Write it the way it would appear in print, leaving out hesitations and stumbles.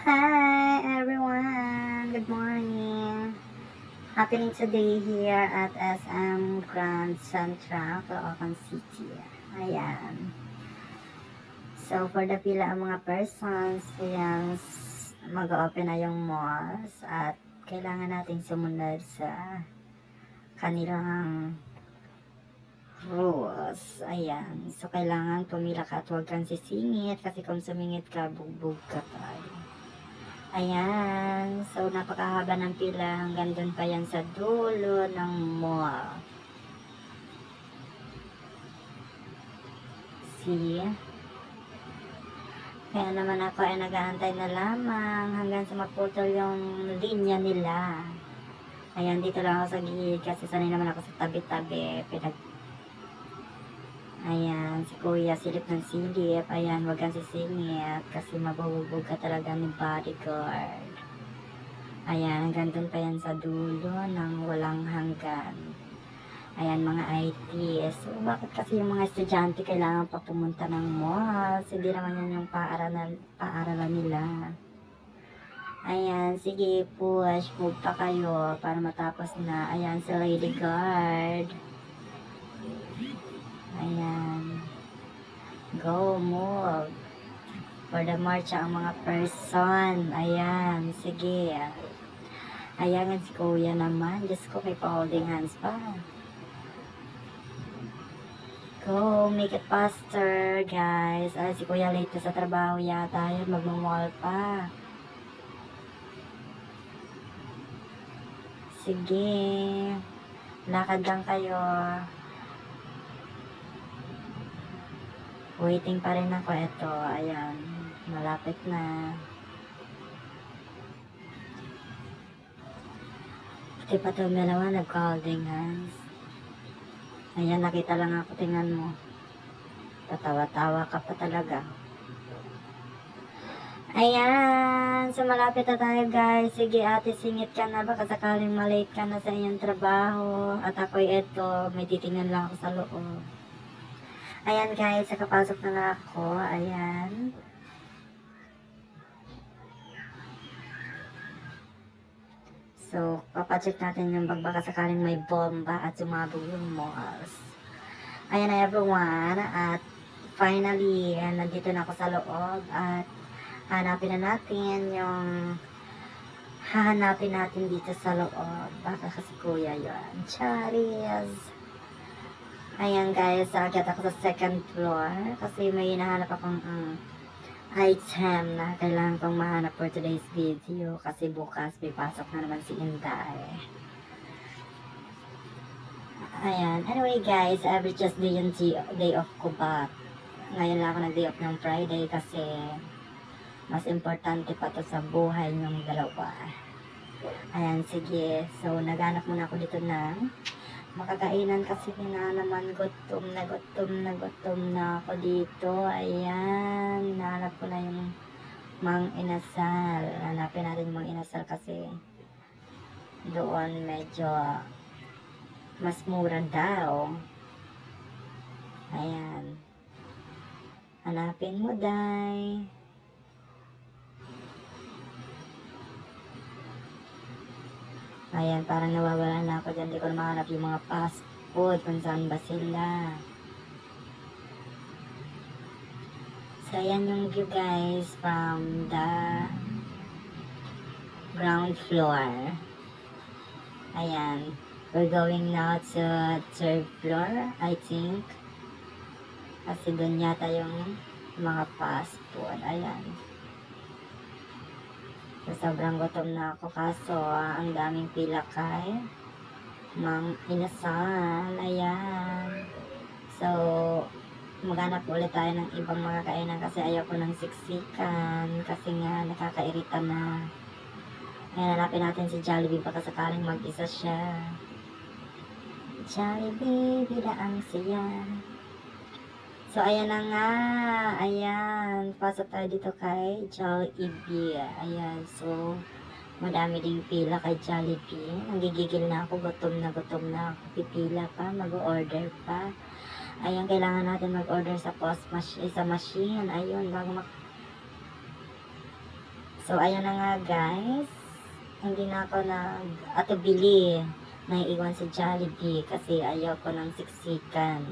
Hi everyone! Good morning! Happening today here at SM Grand Central, Caloocan City. Ayan. So, for the pila ang mga persons, ayan, mag-open na yung malls at kailangan nating sumunod sa kanilang rules. Ayan. So, kailangan pumila ka at huwag kang sisingit kasi kung sumingit ka, bugbog ka tayo. Ayan. So, napakahaba ng pila. Hanggang doon pa yan sa dulo ng mall. See? Kaya naman ako ay nag-aantay na lamang hanggang sa maputol yung linya nila. Ayan, dito lang ako sa gilid kasi sanay naman ako sa tabi-tabi. Ayan, si Kuya silip ng silip. Ayan, wag kang sisingit kasi mabubog ka talaga ni bodyguard. Ayan, hanggang doon pa yan sa dulo ng walang hanggan. Ayan, mga IT. So, bakit kasi yung mga estudyante kailangan pa pumunta ng malls? Hindi naman yan yung paaralan nila. Ayan, sige, push. Move pa kayo para matapos na. Ayan, si Lady Guard. Ayan. Go, move. For the march ang mga person. Ayan, sige. Ayan, si Kuya naman. Diyos ko, may pa-holding hands pa. Go, make it faster, guys. Ay, si Kuya late sa trabaho yata. Yun, magmamall pa. Sige. Lakad lang kayo. Waiting pa rin ako. Ito, ayan. Malapit na. Pati pa itong dalawa, nag-holding hands. Ayan, nakita lang ako. Tingnan mo. Tatawa-tawa ka pa talaga. Ayan. So, malapit na tayo, guys. Sige, ate, singit ka na. Baka sakaling malate ka na sa iyong trabaho. At ako'y eto, may titingnan lang ako sa loob. Ayan, guys. Nakapasok na nga ako. Ayan. So, papacheck natin yung baka sakaling may bomba at sumabog yung malls. Ayan na, everyone. At finally, nandito na ako sa loob. At hahanapin natin dito sa loob. Baka kasi kuya yun. Charis! Ayan, guys. Akyat ako sa second floor. Kasi may hinahanap akong item na kailangan kong mahanap for today's video kasi bukas may pasok na naman si Inday. Ayan. Anyway, guys, every just day yung day off ko ba? Ngayon lang ako nag-day off ng Friday kasi mas importante pa to sa buhay ng dalawa. Ayan, sige. So, naghanap muna ako dito ng makakainan kasi na naman gutom na ako dito. Ayan, nahanap ko na yung Mang Inasal. Hanapin natin yung Mang Inasal kasi doon medyo mas mura daw. Ayan. Hanapin mo, Day. Ayan, parang nawawala na ako dyan. Di ko na mahanap yung mga fast food kung saan ba sila. So, ayan yung view, guys, from the ground floor. Ayan. We're going now to third floor, I think. Kasi doon yata yung mga fast food. Ayan. So, sobrang gutom na ako kaso ang daming pila kay Mang Inasal. Ayan. So, maghanap ulit tayo ng ibang mga kainan kasi ayoko ng siksikan kasi nga nakakairita na. Ayan, hanapin natin si Jollibee baka sakaling mag-isa siya. Jollibee, bidaang siya. So, ayan na nga. Ayan. Pasok tayo dito kay Jollibee. Ayan. So, madami ding pila kay Jollibee. Nanggigigil na ako. Gutom na ako. Pipila pa. Mag-order pa. Ayan. Kailangan natin mag-order sa machine. Ayun. Bago So, ayan na nga guys. Hindi na ako nag-atubili. Naiiwan sa Jollibee kasi ayaw ko ng siksikan.